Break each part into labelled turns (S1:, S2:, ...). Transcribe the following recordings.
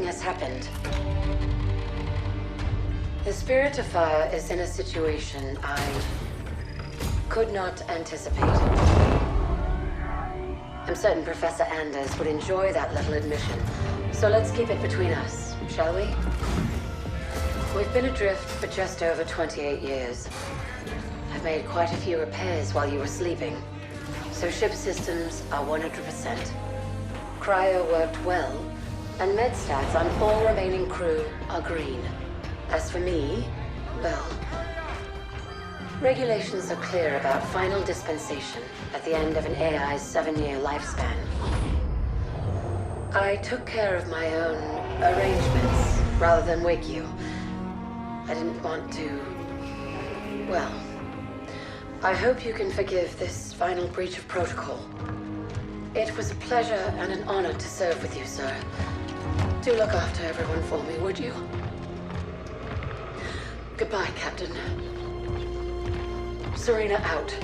S1: has happened. The Spirit of Fire is in a situation I could not anticipate. I'm certain Professor Anders would enjoy that little admission. So let's keep it between us, shall we? We've been adrift for just over 28 years. I've made quite a few repairs while you were sleeping, so ship systems are 100%. Cryo worked well, and med stats on all remaining crew are green. As for me, well, regulations are clear about final dispensation at the end of an AI's 7-year lifespan. I took care of my own arrangements rather than wake you. I didn't want to... well, I hope you can forgive this final breach of protocol. It was a pleasure and an honor to serve with you, sir. Do look after everyone for me, would you? Goodbye, Captain. Serena out.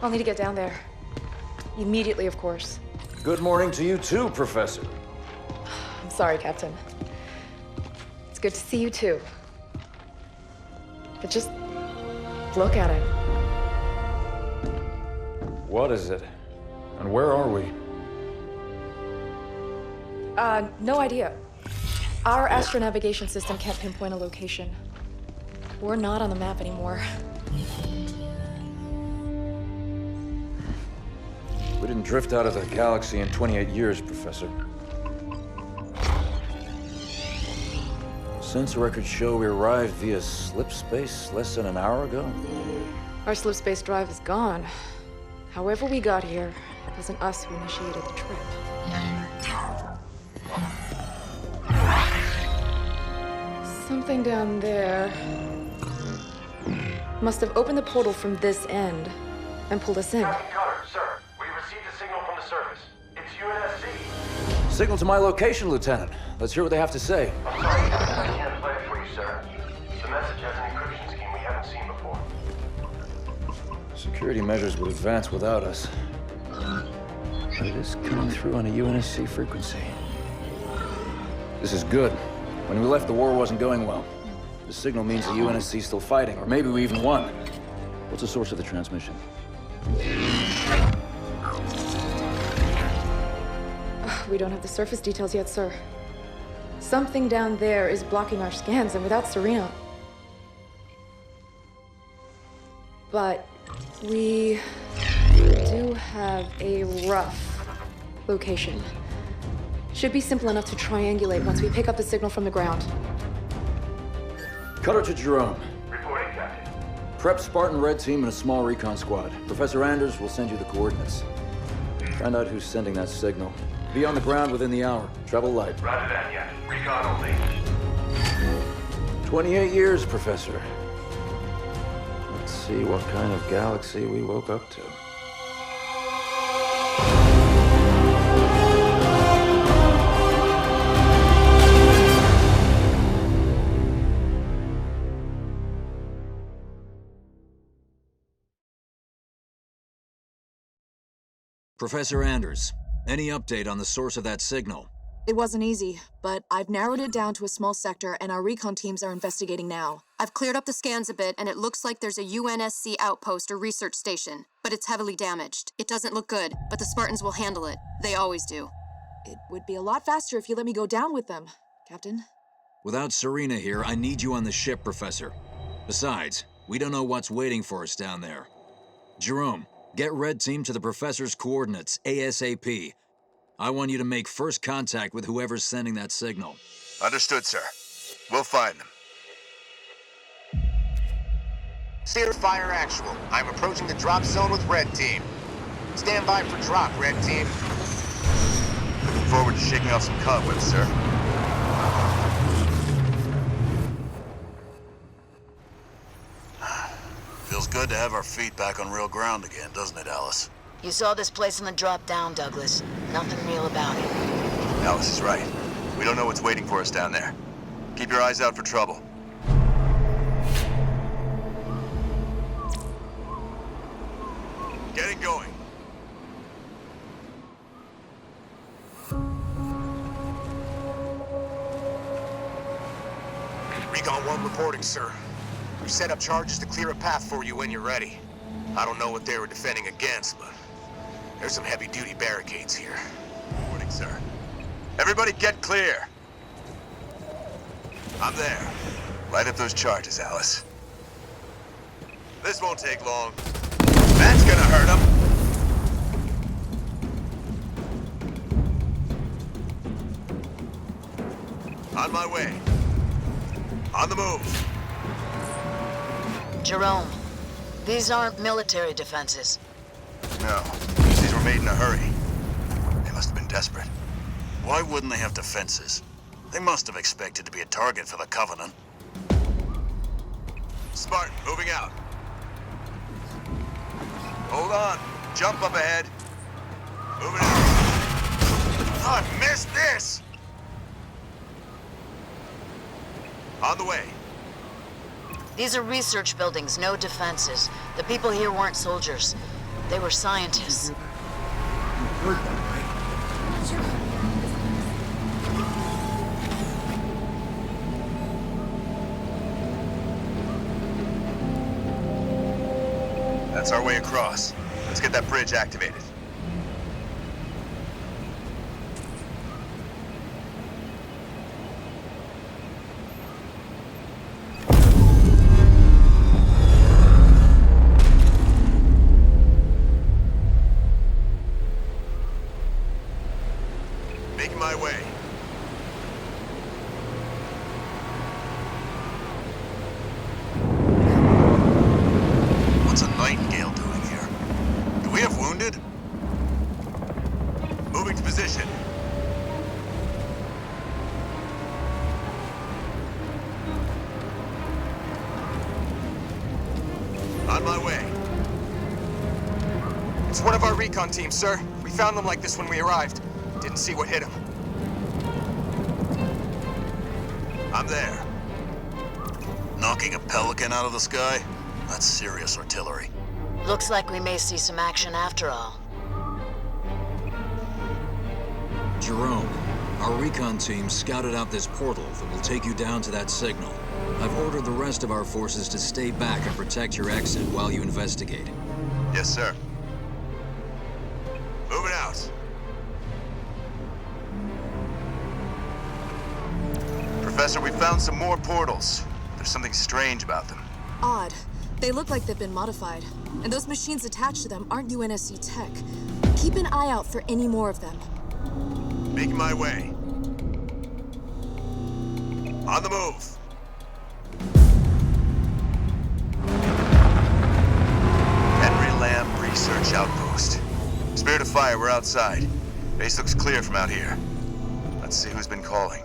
S2: I'll need to get down there. Immediately, of course.
S3: Good morning to you too, Professor.
S2: I'm sorry, Captain. It's good to see you too. But just look at it.
S3: What is it? And where are we?
S2: No idea. Our astronavigation system can't pinpoint a location. We're not on the map anymore.
S3: We didn't drift out of the galaxy in 28 years, Professor. Sensor records show we arrived via slip space less than an hour ago.
S2: Our slip space drive is gone. However we got here, it wasn't us who initiated the trip. Something down there must have opened the portal from this end and pulled us in.
S4: Captain Cutter, sir, we received a signal from the surface. It's UNSC.
S3: Signal to my location, Lieutenant. Let's hear what they have to say.
S4: I'm sorry, Captain, I can't play it for you, sir. The message has an encryption scheme we haven't seen before.
S3: Security measures would advance without us. But it is coming through on a UNSC frequency. This is good. When we left, the war wasn't going well. The signal means the UNSC is still fighting, or maybe we even won. What's the source of the transmission?
S2: We don't have the surface details yet, sir. Something down there is blocking our scans, and without Serena... But we do have a rough location. Should be simple enough to triangulate once we pick up the signal from the ground.
S3: Cutter to Jerome.
S4: Reporting, Captain.
S3: Prep Spartan Red Team and a small recon squad. Professor Anders will send you the coordinates. Find out who's sending that signal. Be on the ground within the hour. Travel light.
S4: Roger that, yeah. Recon only.
S3: 28 years, Professor. Let's see what kind of galaxy we woke up to.
S5: Professor Anders, any update on the source of that signal?
S6: It wasn't easy, but I've narrowed it down to a small sector and our recon teams are investigating now.
S7: I've cleared up the scans a bit and it looks like there's a UNSC outpost or research station, but it's heavily damaged. It doesn't look good, but the Spartans will handle it. They always do.
S6: It would be a lot faster if you let me go down with them, Captain.
S5: Without Serena here, I need you on the ship, Professor. Besides, we don't know what's waiting for us down there. Jerome, get Red Team to the Professor's coordinates, ASAP. I want you to make first contact with whoever's sending that signal.
S8: Understood, sir. We'll find them. Steer fire actual. I'm approaching the drop zone with Red Team. Stand by for drop, Red Team. Looking forward to shaking off some cobwebs, sir.
S9: Feels good to have our feet back on real ground again, doesn't it, Alice?
S10: You saw this place on the drop down, Douglas. Nothing real about it.
S8: Alice is right. We don't know what's waiting for us down there. Keep your eyes out for trouble. Getting going. Recon 1 reporting, sir. We've set up charges to clear a path for you when you're ready. I don't know what they were defending against, but there's some heavy-duty barricades here. Reporting, sir. Everybody get clear. I'm there. Light up those charges, Alice. This won't take long. That's gonna hurt him. On my way. On the move.
S10: Jerome, these aren't military defenses.
S8: No. These were made in a hurry. They must have been desperate.
S9: Why wouldn't they have defenses? They must have expected to be a target for the Covenant.
S8: Spartan, moving out. Hold on. Jump up ahead. Moving out. Oh, I missed this! On the way.
S10: These are research buildings, no defenses. The people here weren't soldiers. They were scientists.
S8: That's our way across. Let's get that bridge activated. Making my way.
S9: What's a Nightingale doing here? Do we have wounded?
S8: Moving to position. On my way. It's one of our recon teams, sir. We found them like this when we arrived. Didn't see what hit them. I'm there.
S9: Knocking a Pelican out of the sky? That's serious artillery.
S10: Looks like we may see some action after all.
S5: Jerome, our recon team scouted out this portal that will take you down to that signal. I've ordered the rest of our forces to stay back and protect your exit while you investigate.
S8: Yes, sir. Moving out. Professor, we found some more portals. There's something strange about them.
S6: Odd. They look like they've been modified. And those machines attached to them aren't UNSC tech. Keep an eye out for any more of them.
S8: Making my way. On the move. Henry Lamb Research Outpost. Spirit of Fire, we're outside. Base looks clear from out here. Let's see who's been calling.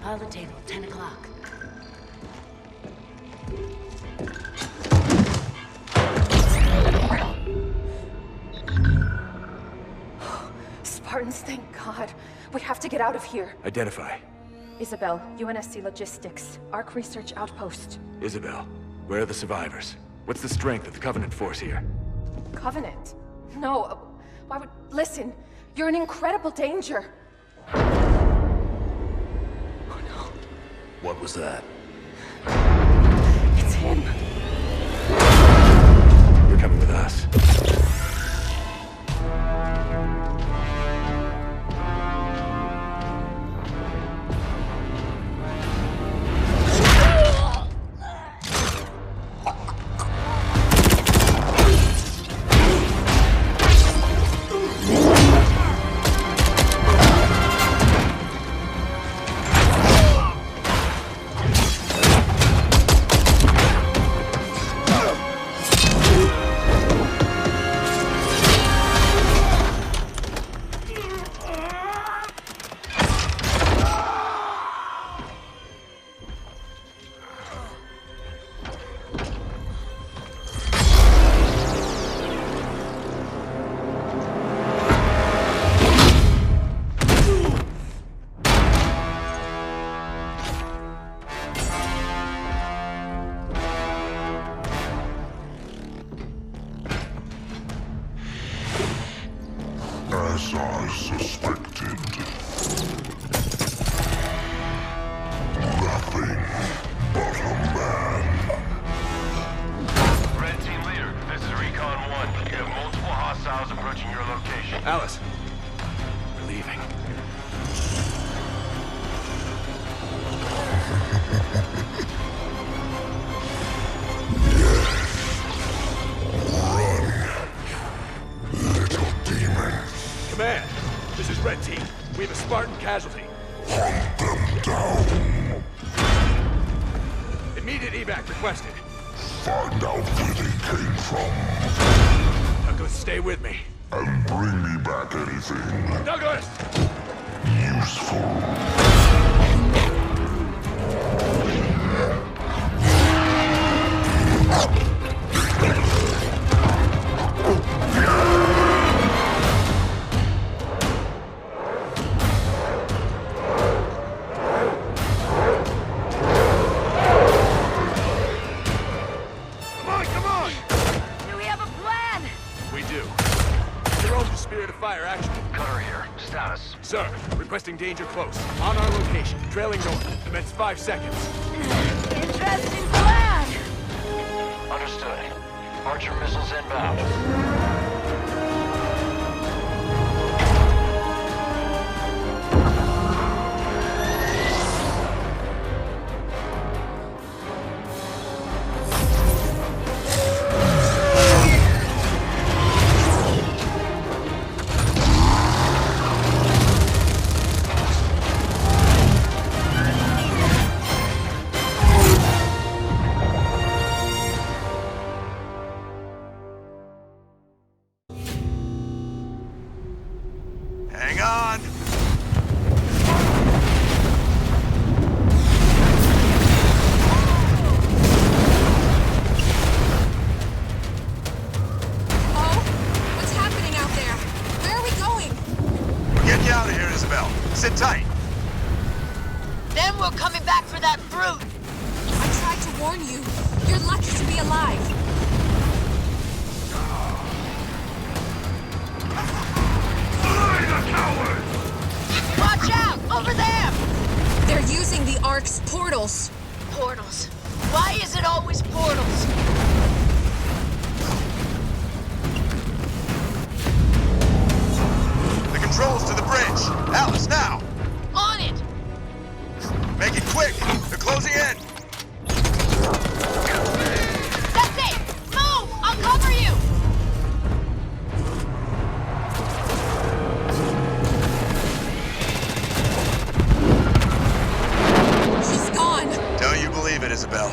S1: Pilot table, 10 o'clock.
S11: Spartans, thank God. We have to get out of here.
S12: Identify.
S11: Isabel, UNSC Logistics, Arc Research Outpost.
S12: Isabel, where are the survivors? What's the strength of the Covenant force here?
S11: Covenant? No, why would... Listen, you're in incredible danger.
S3: What was that?
S11: It's him.
S12: You're coming with us.
S13: suspected. Nothing but a man.
S4: Red Team Leader, this is Recon 1. You have multiple hostiles approaching your location.
S12: Alice, we're leaving. Command, this is Red Team. We have a Spartan casualty.
S13: Hunt them down.
S12: Immediate evac requested.
S13: Find out where they came from.
S12: Douglas, stay with me.
S13: And bring me back anything
S12: Douglas!
S13: useful.
S12: Come on!
S11: Do we have a plan?
S12: We do. Jerome, Spirit of Fire, action.
S4: Cutter here. Status.
S12: Sir, requesting danger close. On our location, trailing north. Commence 5 seconds.
S11: Interesting plan.
S4: Understood. Archer missiles inbound.
S9: Hang on!
S6: Oh, what's happening out there? Where are we going?
S9: We're getting you out of here, Isabel. Sit tight.
S10: Then we're coming back for that brute.
S6: I tried to warn you. You're lucky to be alive.
S10: Watch out! Over there!
S6: They're using the Ark's portals.
S10: Portals. Why is it always portals?
S8: The controls to the bridge. Alice, now!
S10: On it!
S8: Make it quick! They're closing in!
S10: That's it! Move! I'll cover you!
S6: She's gone.
S8: Don't you believe it, Isabel?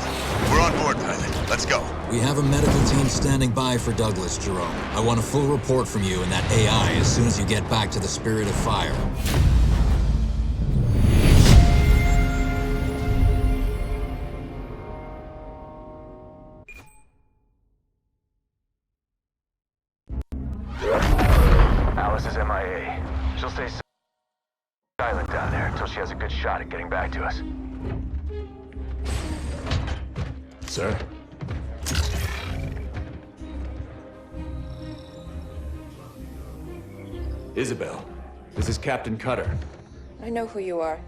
S8: We're on board, pilot. Let's go.
S5: We have a medical team standing by for Douglas, Jerome. I want a full report from you and that AI as soon as you get back to the Spirit of Fire.
S4: Alice is MIA. She'll stay silent down there until she has a good shot at getting back to us.
S12: Sir? Isabel, this is Captain Cutter.
S2: I know who you are.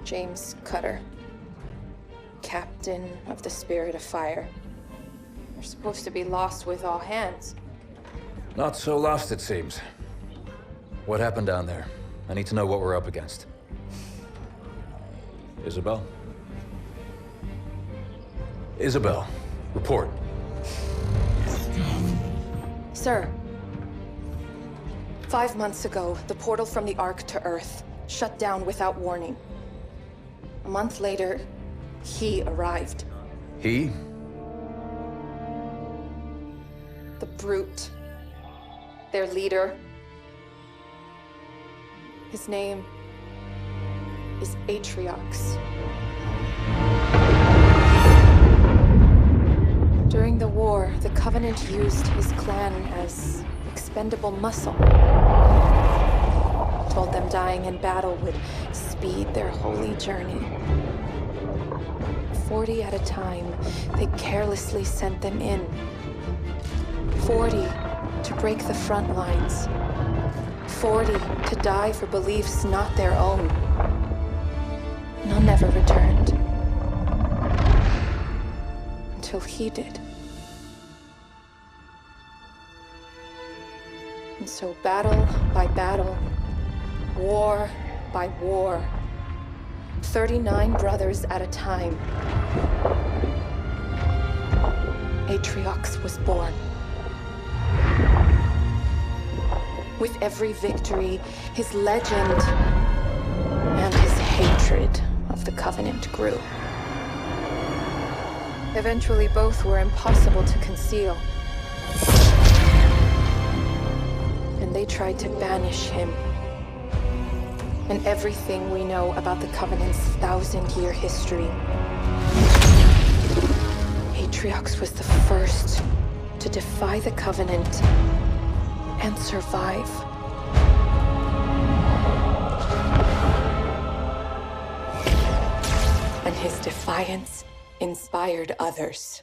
S2: James Cutter. Captain of the Spirit of Fire. You're supposed to be lost with all hands.
S3: Not so lost, it seems. What happened down there? I need to know what we're up against. Isabel? Isabel, report.
S2: Sir, 5 months ago, the portal from the Ark to Earth shut down without warning. A month later, he arrived.
S3: He?
S2: The Brute. Their leader. His name is Atriox. During the war, the Covenant used his clan as expendable muscle. Told them dying in battle would speed their holy journey. 40 at a time, they carelessly sent them in. 40 to break the front lines. 40 to die for beliefs not their own. None ever returned. Until he did. And so battle by battle, war by war, 39 brothers at a time, Atriox was born. With every victory, his legend and his hatred of the Covenant grew. Eventually, both were impossible to conceal. And they tried to banish him. And everything we know about the Covenant's 1,000-year history. Atriox was the first to defy the Covenant and survive. And his defiance inspired others.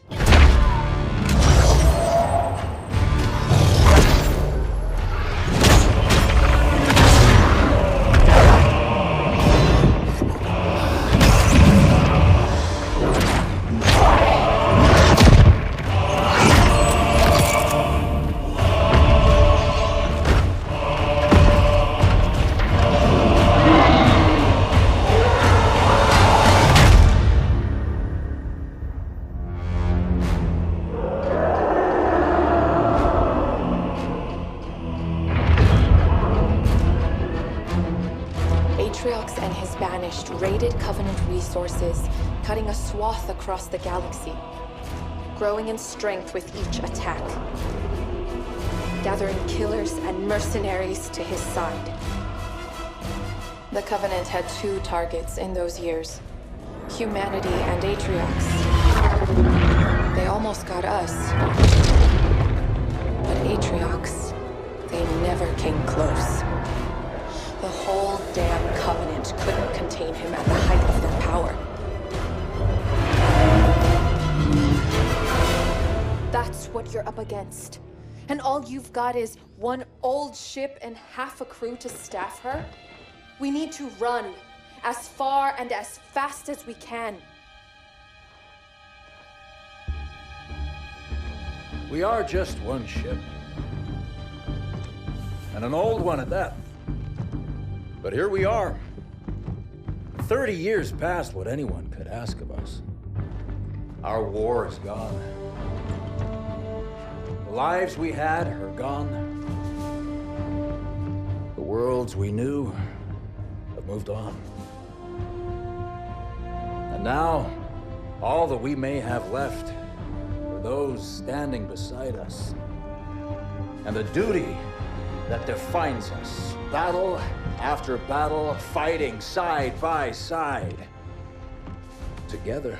S2: Atriox and his Banished raided Covenant resources, cutting a swath across the galaxy, growing in strength with each attack, gathering killers and mercenaries to his side. The Covenant had two targets in those years, humanity and Atriox. They almost got us, but Atriox, they never came close. The whole damn Covenant couldn't contain him at the height of their power. That's what you're up against. And all you've got is one old ship and half a crew to staff her? We need to run as far and as fast as we can.
S3: We are just one ship. And an old one at that. But here we are. 30 years past what anyone could ask of us. Our war is gone. The lives we had are gone. The worlds we knew have moved on. And now, all that we may have left are those standing beside us. And the duty that defines us. Battle after battle, fighting side by side. Together.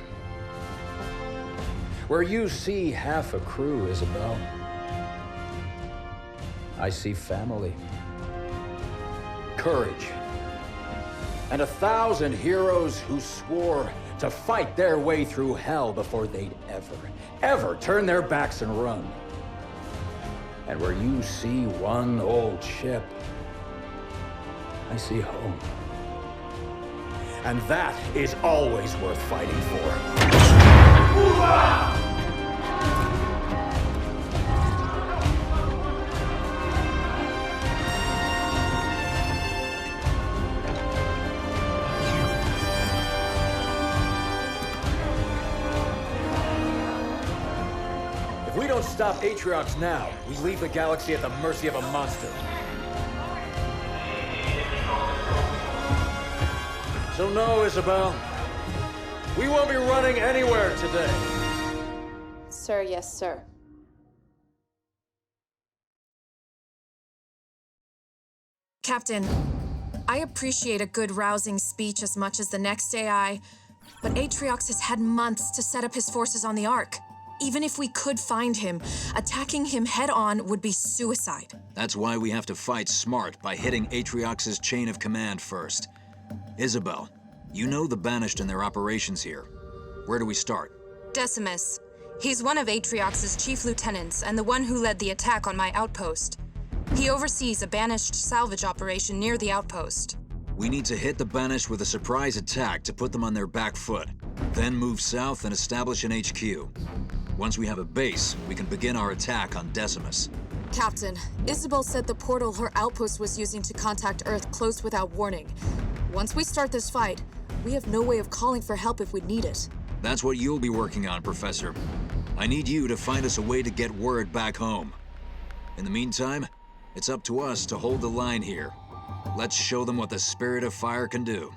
S3: Where you see half a crew, Isabel, I see family. Courage. And 1,000 heroes who swore to fight their way through hell before they'd ever turn their backs and run. And where you see one old ship, I see home. And that is always worth fighting for. If we don't stop Atriox now, we leave the galaxy at the mercy of a monster. So no, Isabel. We won't be running anywhere today.
S2: Sir, yes, sir.
S6: Captain, I appreciate a good rousing speech as much as the next AI, but Atriox has had months to set up his forces on the Ark. Even if we could find him, attacking him head-on would be suicide.
S5: That's why we have to fight smart by hitting Atriox's chain of command first. Isabel, you know the Banished and their operations here. Where do we start?
S7: Decimus. He's one of Atriox's chief lieutenants and the one who led the attack on my outpost.
S6: He oversees a Banished salvage operation near the outpost.
S5: We need to hit the Banished with a surprise attack to put them on their back foot. Then move south and establish an HQ. Once we have a base, we can begin our attack on Decimus.
S6: Captain, Isabel said the portal her outpost was using to contact Earth closed without warning. Once we start this fight, we have no way of calling for help if we need it.
S5: That's what you'll be working on, Professor. I need you to find us a way to get word back home. In the meantime, it's up to us to hold the line here. Let's show them what the Spirit of Fire can do.